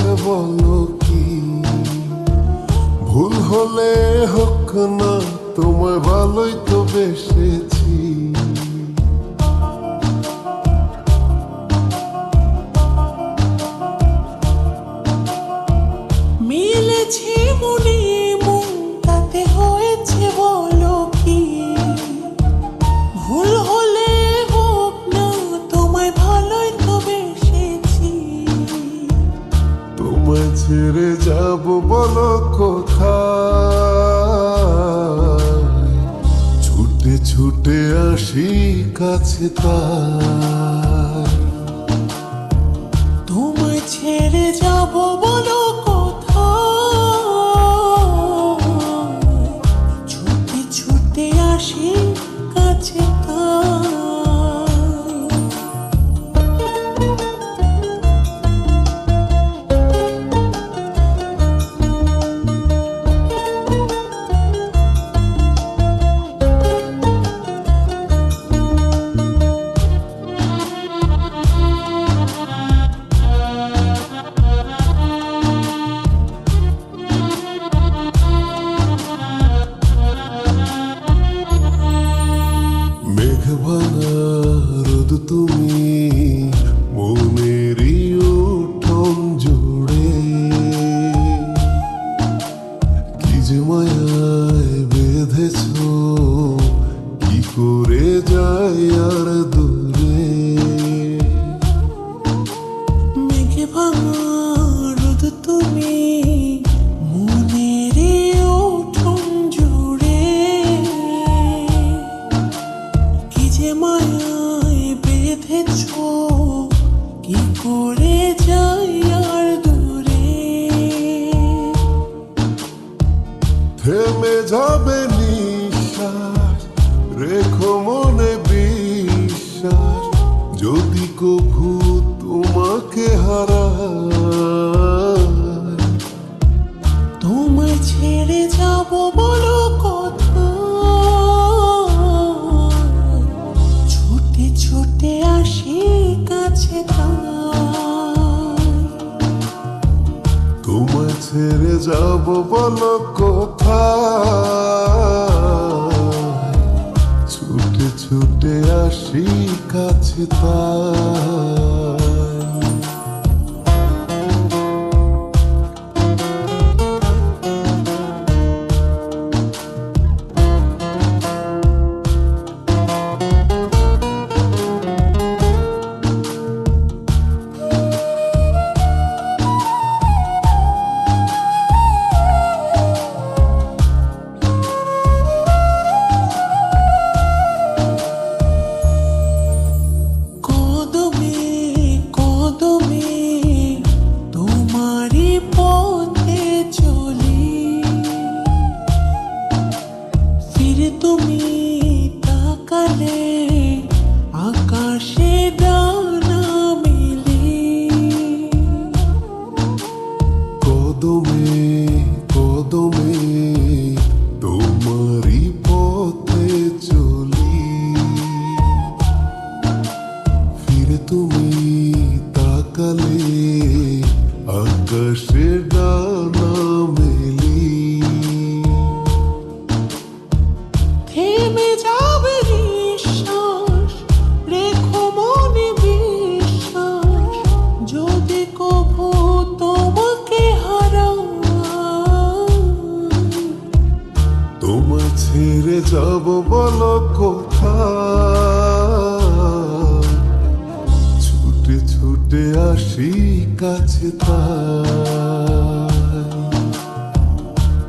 হয়েছে বলো কি? ভুল হলে হোক না, তোমায় ভালোই তো বেসেছি। মিলেছে মনে মন, তাতে হয়েছে বলো কি? ভুল হলে হোক না, তোমায় ভালোই তো বেসেছি। তোমায় ছেড়ে যাব বলো কোথায়? ছুটে ছুটে আসি কাছে তাই। তোমায় ছেড়ে যাব বলো কোথায়? ছুটে ছুটে আসি কাছে তাই। মেঘভাঙা রোদ তুমি, মনেরই উঠোন জুড়ে। কি যে মায়ায় বেঁধেছ, কি করে যাই আর দূরে। মেঘে ভাঙা রোদ তুমি, মনের উঠোন জুড়ে। কি যে মায়ায় বেঁধেছ, কি করে যাই আর দূরে। থেমে যাবে নিঃশ্বাস, রেখো মনে বিশ্বাস। যদি কভু তোমাকে হারাই, তোমায় ছেড়ে যাব বলো কোথায়? ছুটে ছুটে আসি কাছে তাই। তোমায় ছেড়ে যাব বলো কোথায়? ছুটে ছুটে আসি কাছে তাই। কদমে কদমে তোমারই পথে চলি। ফিরে তুমি তাকালে আকাশে ডানা মেলি। কদমে কদমে তোমারই পথে চলি। ফিরে তুমি তাকালে আকাশে ডানা মেলি। থেমে যাবে নিঃশ্বাস, রেখো মনে বিশ্বাস। যদি কভু তোমাকে হারাই, তোমায় ছেড়ে যাব বলো কোথায়? ছুটে ছুটে আসি কাছে তাই।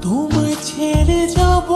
তোমায় ছেড়ে যাব